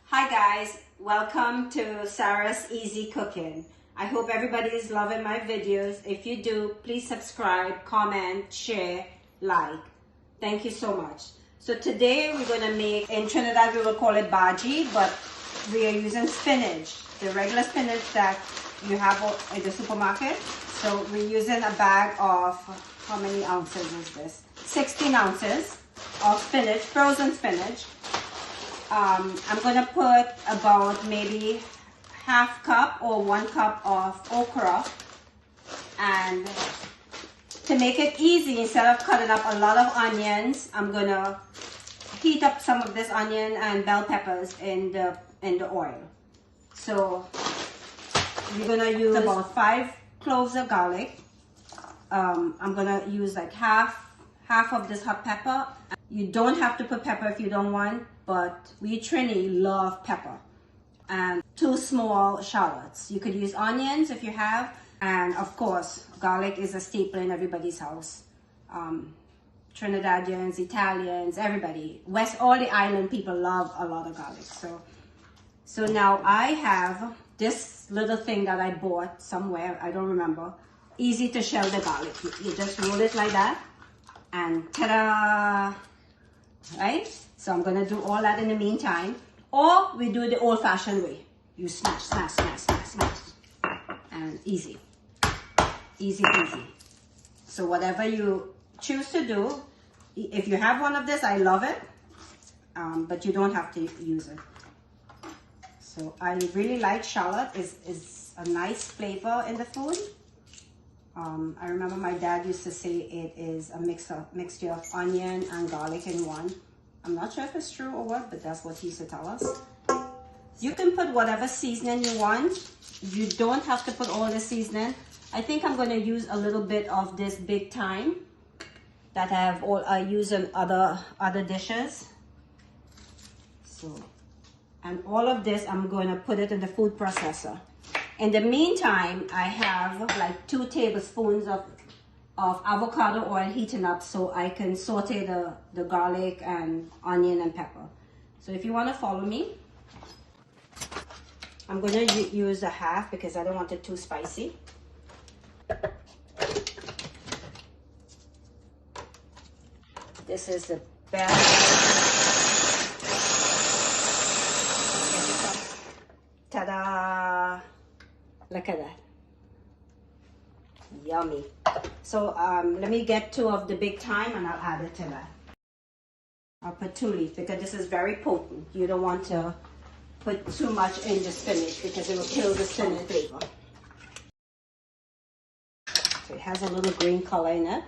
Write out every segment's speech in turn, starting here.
Hi guys, welcome to Sarah's Easy Cooking. I hope everybody is loving my videos. If you do, please subscribe, comment, share, like. Thank you so much. So today we're going to make, in Trinidad we will call it Bhagi, but we are using spinach, the regular spinach that you have in the supermarket. So we're using a bag of, how many ounces is this? 16 ounces of spinach, frozen spinach. I'm going to put about maybe half cup or 1 cup of okra, and to make it easy, instead of cutting up a lot of onions, I'm going to heat up some of this onion and bell peppers in the oil. So we're going to use about 5 cloves of garlic. I'm going to use like half of this hot pepper. You don't have to put pepper if you don't want, but we Trini love pepper. And 2 small shallots. You could use onions if you have, and of course garlic is a staple in everybody's house. Trinidadians, Italians, everybody, all the island people love a lot of garlic. So now I have this little thing that I bought somewhere, I don't remember. Easy to shell the garlic. You just roll it like that, and ta-da! Right? So I'm gonna do all that in the meantime. Or we do the old-fashioned way. You smash, smash, smash, smash, smash. And easy. Easy, easy. So whatever you choose to do, if you have one of this, I love it. But you don't have to use it. So I really like shallot. It's a nice flavor in the food. I remember my dad used to say it is a mixture of onion and garlic in one. I'm not sure if it's true or what, but that's what he used to tell us. You can put whatever seasoning you want. You don't have to put all the seasoning. I think I'm going to use a little bit of this big thyme that I use in other dishes. So, and all of this I'm going to put it in the food processor. In the meantime, I have like 2 tablespoons of avocado oil heating up, so I can saute the garlic and onion and pepper. So if you want to follow me, I'm going to use a half because I don't want it too spicy. This is the best. Ta-da! Look at that. Yummy. So let me get 2 of the big thyme and I'll add it to that. I'll put 2 leaves because this is very potent. You don't want to put too much in the spinach because it will kill the spinach flavor. So it has a little green color in it.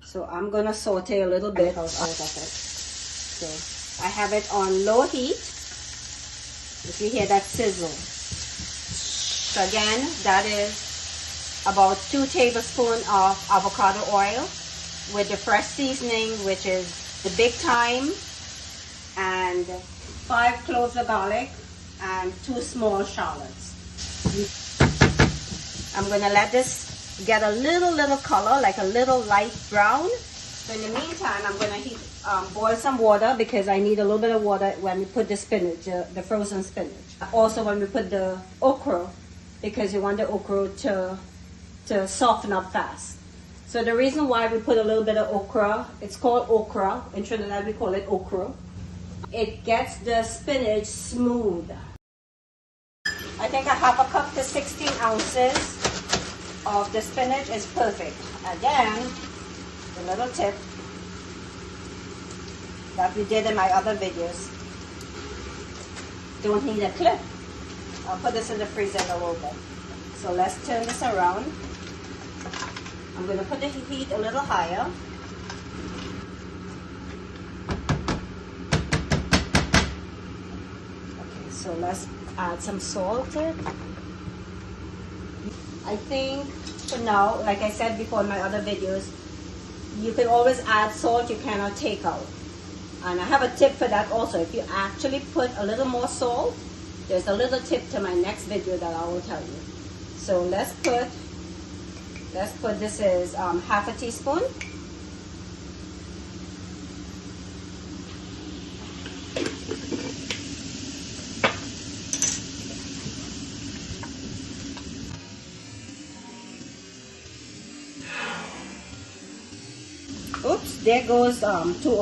So I'm going to saute a little bit of it. So I have it on low heat. If you hear that sizzle. So again, that is about 2 tablespoons of avocado oil with the fresh seasoning, which is the big thyme and 5 cloves of garlic and 2 small shallots. I'm going to let this get a little color, like a little light brown. So in the meantime, I'm going to boil some water because I need a little bit of water when we put the spinach, the frozen spinach. Also when we put the okra, because you want the okra to soften up fast. So the reason why we put a little bit of okra, it's called okra. In Trinidad we call it okra. It gets the spinach smooth. I think a half a cup to 16 ounces of the spinach is perfect. Again, the little tip that we did in my other videos. Don't need a clip. I'll put this in the freezer in a little bit. So let's turn this around. I'm going to put the heat a little higher. Okay, so let's add some salt to it. I think for now, like I said before in my other videos, you can always add salt you cannot take out. And I have a tip for that also. If you actually put a little more salt, there's a little tip to my next video that I will tell you. So let's put, this is half a teaspoon. there goes 2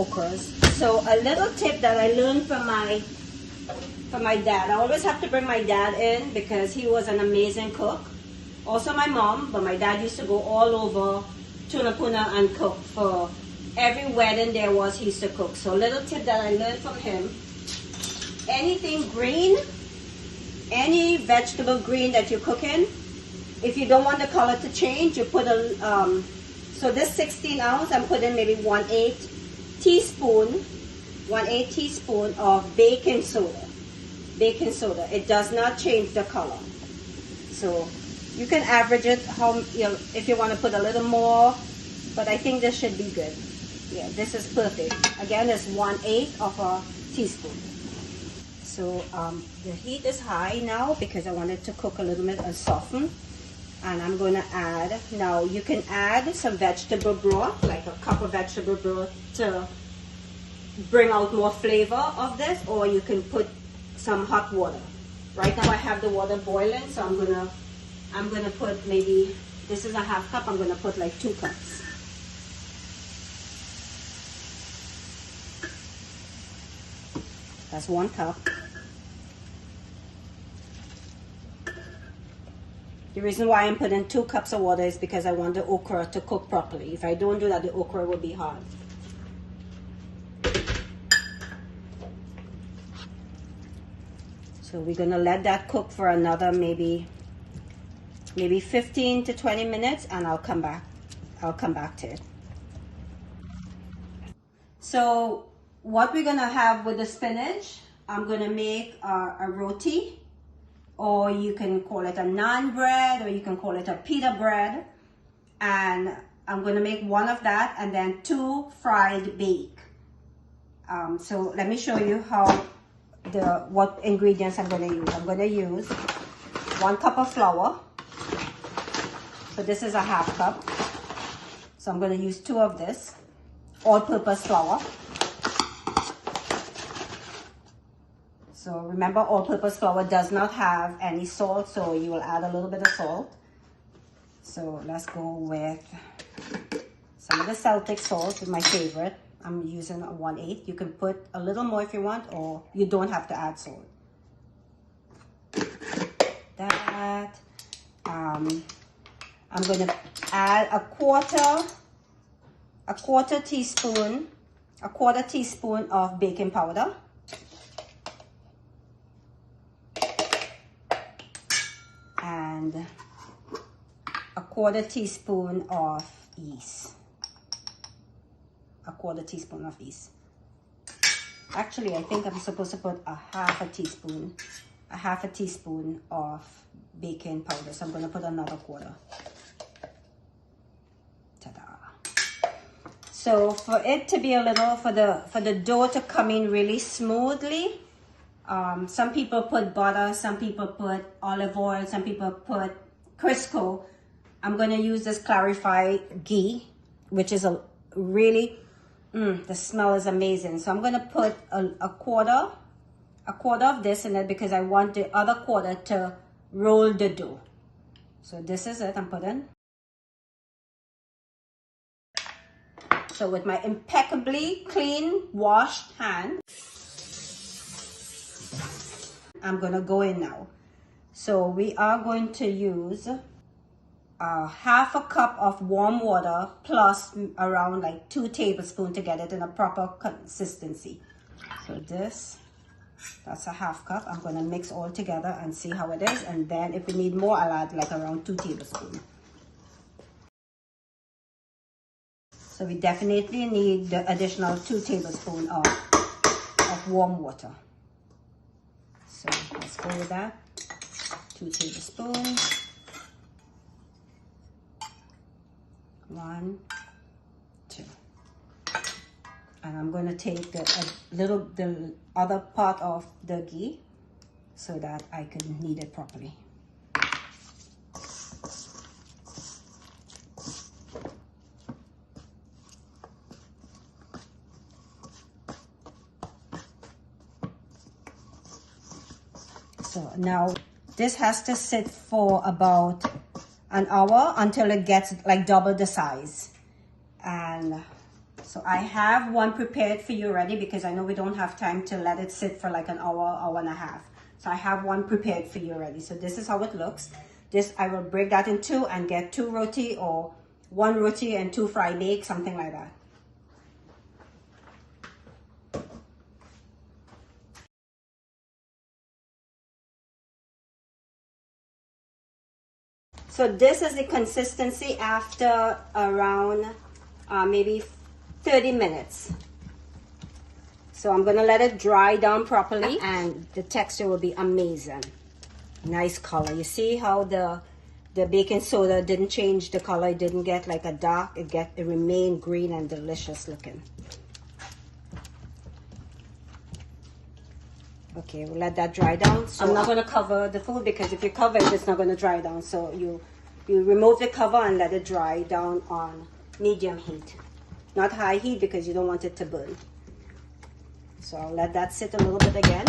okras. So a little tip that I learned from my dad. I always have to bring my dad in because he was an amazing cook. Also my mom, but my dad used to go all over Tunapuna and cook. For every wedding there was, he used to cook. So a little tip that I learned from him: anything green, any vegetable green that you're cooking, if you don't want the color to change, you put a so this 16 ounce, I'm putting maybe 1/8 teaspoon of baking soda. Baking soda. It does not change the color. So you can average it how, if you want to put a little more, but I think this should be good. Yeah, this is perfect. Again, it's 1/8 of a teaspoon. So the heat is high now because I want it to cook a little bit and soften. And I'm going to add, now you can add some vegetable broth, like a cup of vegetable broth, to bring out more flavor of this, or you can put some hot water. Right now I have the water boiling, so I'm gonna put, maybe, this is a half cup, I'm gonna put like 2 cups. That's 1 cup. The reason why I'm putting 2 cups of water is because I want the okra to cook properly. If I don't do that, the okra will be hard. So we're gonna let that cook for another maybe 15 to 20 minutes, and I'll come back to it. So what we're gonna have with the spinach, I'm gonna make a roti, or you can call it a naan bread, or you can call it a pita bread. And I'm gonna make 1 of that, and then 2 fried bake. So let me show you what ingredients I'm gonna use. I'm gonna use 1 cup of flour. So this is a half cup. So I'm gonna use 2 of this all-purpose flour. So remember, all-purpose flour does not have any salt, so you will add a little bit of salt. So let's go with some of the Celtic salt, is my favorite. I'm using a 1/8. You can put a little more if you want, or you don't have to add salt. That. I'm going to add a quarter teaspoon of baking powder. And a 1/4 teaspoon of yeast. A 1/4 teaspoon of yeast. Actually, I think I'm supposed to put a half a teaspoon of baking powder. So I'm going to put another 1/4. Ta-da. So for it to be a little, for the dough to come in really smoothly, some people put butter, some people put olive oil, some people put Crisco. I'm going to use this clarified ghee, which is a really, the smell is amazing. So I'm going to put a quarter of this in it because I want the other 1/4 to roll the dough. So this is it, I'm putting. So with my impeccably clean, washed hand, I'm gonna go in now. So we are going to use half a cup of warm water plus around like 2 tablespoons to get it in a proper consistency. So that's a half cup. I'm gonna mix all together and see how it is, and then if we need more, I'll add like around 2 tablespoons. So we definitely need the additional 2 tablespoons of warm water. So let's go with that. 2 tablespoons. 1, 2. And I'm going to take the other part of the ghee so that I can knead it properly. So now this has to sit for about an hour until it gets like double the size. And so So I have one prepared for you already because I know we don't have time to let it sit for like an hour, hour and a half. So I have one prepared for you already. So this is how it looks. This, I will break that in two and get 2 roti, or 1 roti and 2 fried eggs, something like that. So this is the consistency after around maybe 30 minutes. So I'm gonna let it dry down properly and the texture will be amazing. Nice color. You see how the baking soda didn't change the color, it didn't get like a dark, it remained green and delicious looking. Okay, we'll let that dry down. So I'm not going to cover the food because if you cover it, it's not going to dry down. So you remove the cover and let it dry down on medium heat. Not high heat because you don't want it to burn. So I'll let that sit a little bit again.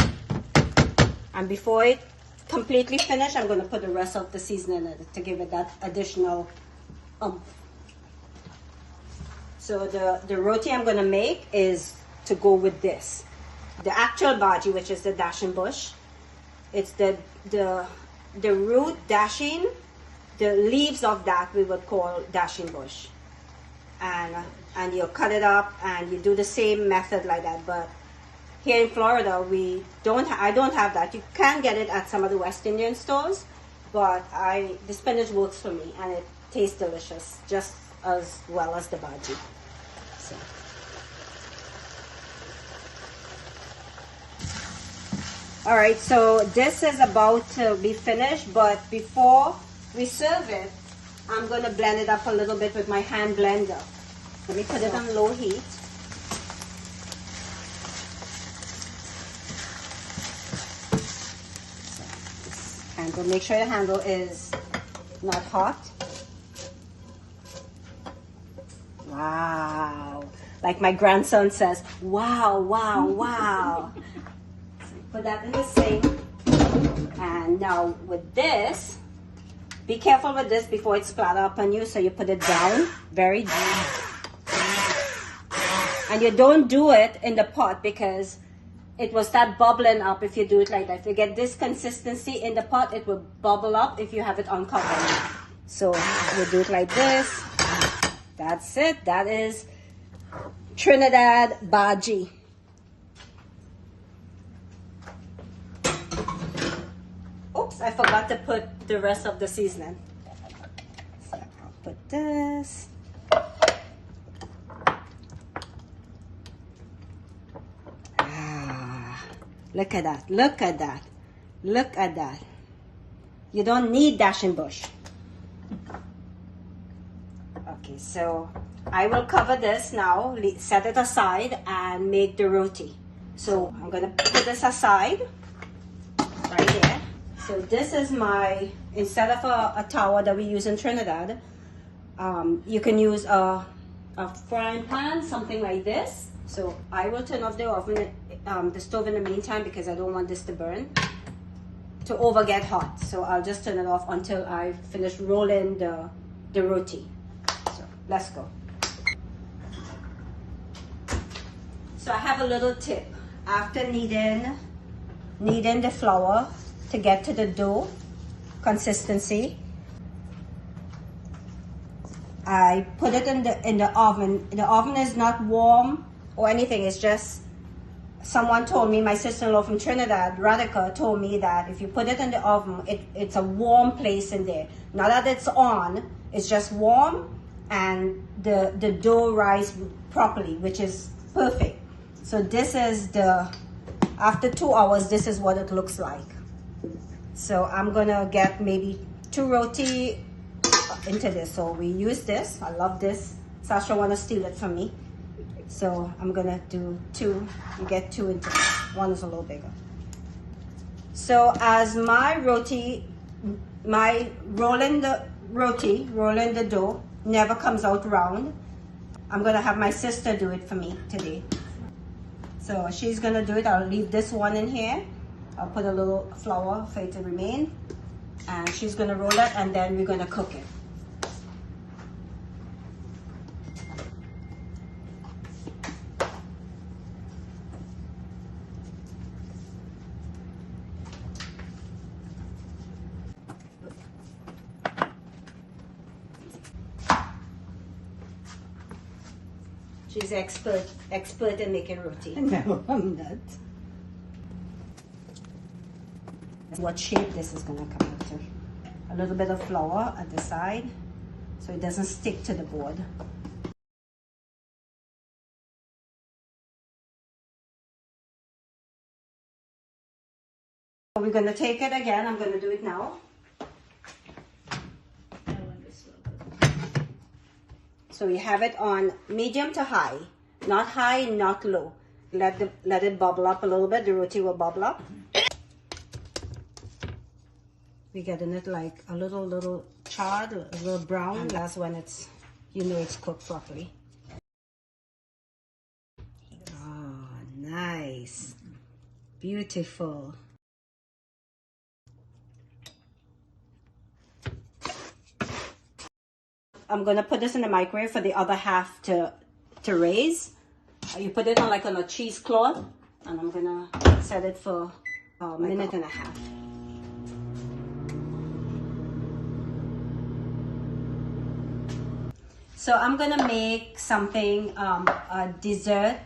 And before it completely finished, I'm going to put the rest of the seasoning in it to give it that additional So the roti I'm going to make is to go with this. The actual bhaji, which is the dashing bush, it's the root dashing, the leaves of that we would call dashing bush, and you cut it up and you do the same method like that. But here in Florida, I don't have that. You can get it at some of the West Indian stores, but the spinach works for me and it tastes delicious just as well as the bhaji. So. All right, so this is about to be finished, but before we serve it, I'm going to blend it up a little bit with my hand blender. Let me put it on low heat. Handle, make sure your handle is not hot. Wow, like my grandson says, wow, wow, wow. Put that in the sink. And now with this, be careful with this before it splatters up on you. So you put it down very deep. And you don't do it in the pot because it will start bubbling up if you do it like that. If you get this consistency in the pot, it will bubble up if you have it uncovered. So you do it like this. That's it. That is Trinidad bhaji. Oops, I forgot to put the rest of the seasoning. So I'll put this. Look at that, look at that, look at that. You don't need dashing bush. Okay, so I will cover this now, set it aside and make the roti. So I'm gonna put this aside, right there. So this is my, instead of a tower that we use in Trinidad, you can use a frying pan, something like this. So I will turn off the oven, the stove in the meantime because I don't want this to burn, to get hot. So I'll just turn it off until I finish rolling the roti. So let's go. So I have a little tip. After kneading the flour to get to the dough consistency, I put it in the oven. The oven is not warm or anything. It's just, someone told me, my sister-in-law from Trinidad, Radhika, told me that if you put it in the oven, it's a warm place in there. Not that it's on, it's just warm, and the dough rises properly, which is perfect. So this is after 2 hours, this is what it looks like. So I'm gonna get maybe 2 roti into this. So we use this. I love this. Sasha wanna steal it from me. So I'm gonna do 2. You get 2 into this. One is a little bigger. So as my rolling the dough never comes out round, I'm gonna have my sister do it for me today. So she's gonna do it. I'll leave this one in here. I'll put a little flour for it to remain. And she's gonna roll it and then we're gonna cook it. She's expert in making roti. No, I'm not. What shape this is gonna come out to. A little bit of flour at the side so it doesn't stick to the board. We're gonna take it again. I'm gonna do it now. So you have it on medium to high, not high, not low. Let it bubble up a little bit. The roti will bubble up. We're getting it like a little charred, a little brown. That's when it's, you know, it's cooked properly. Oh, nice, beautiful. I'm gonna put this in the microwave for the other half to raise. You put it on like on a cheesecloth, and I'm gonna set it for a minute and a half. So I'm gonna make something, a dessert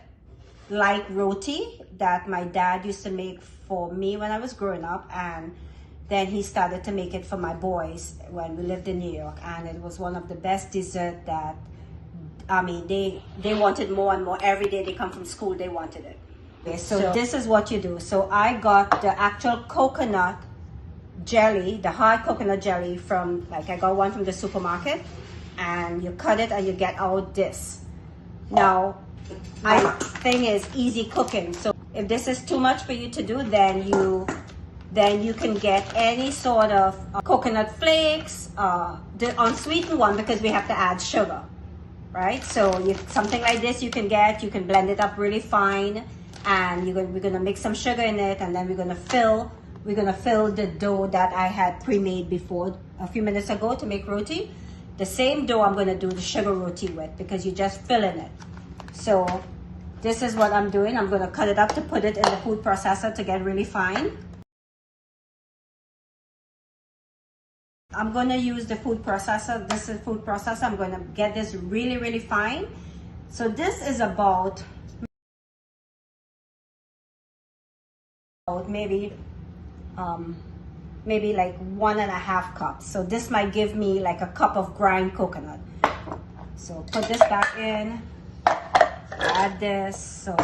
like roti that my dad used to make for me when I was growing up, and then he started to make it for my boys when we lived in New York, and it was one of the best dessert that, I mean, they wanted more and more. Every day they come from school, they wanted it. Okay, so this is what you do. So I got the actual coconut jelly, the hard coconut jelly from, like, I got one from the supermarket, and you cut it and you get out this. Now, my thing is easy cooking. So if this is too much for you to do, then you can get any sort of coconut flakes, the unsweetened one, because we have to add sugar, right? So something like this you can blend it up really fine, and we're gonna mix some sugar in it, and then we're gonna fill the dough that I had pre-made before a few minutes ago to make roti. The same dough I'm gonna do the sugar roti with, because you just fill in it. So this is what I'm doing. I'm gonna cut it up to put it in the food processor to get really fine. I'm gonna use the food processor. This is food processor. I'm gonna get this really, really fine. So this is about maybe like 1.5 cups. So this might give me like a cup of ground coconut. So put this back in, add this. So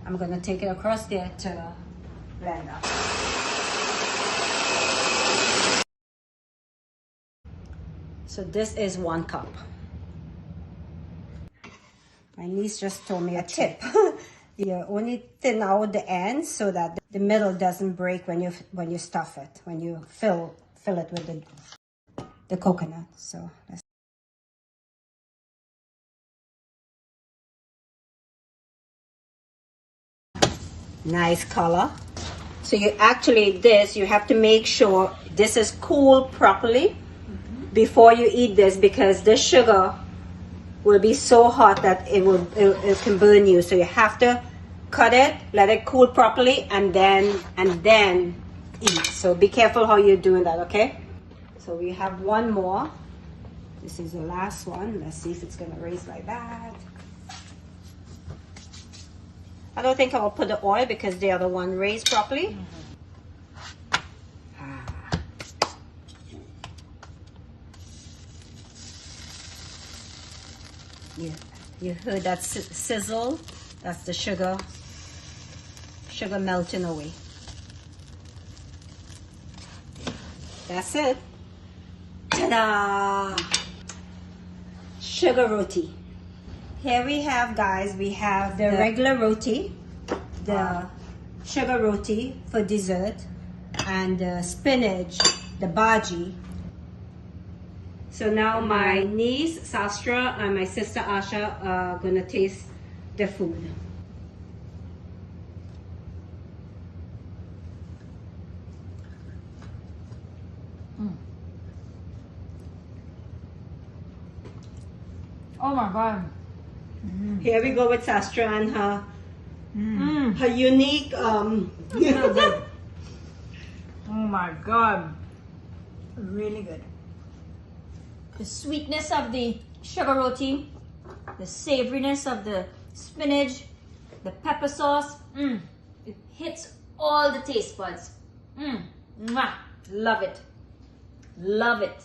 I'm gonna take it across there to the blender. So this is 1 cup. My niece just told me a tip. You only thin out the ends so that the middle doesn't break when you stuff it, when you fill it with the coconut. So let's. Nice color. So you have to make sure this is cooled properly before you eat this, because the sugar will be so hot that it can burn you. So you have to cut it, let it cool properly, and then eat. So be careful how you're doing that, okay? So we have one more. This is the last one. Let's see if it's gonna raise like that. I don't think I will put the oil because the other one raised properly. Yeah, you heard that sizzle? That's the sugar melting away. That's it. Ta-da! Sugar roti. Here we have, guys, we have the regular roti, the sugar roti for dessert, and the spinach, the bhaji. So now my niece Sastra and my sister Asha are gonna taste the food. Oh my God. Here we go with Sastra and her her unique So good. Oh my God. Really good. The sweetness of the sugar roti the savoriness of the spinach, the pepper sauce. It hits all the taste buds. Mwah. Love it. Love it.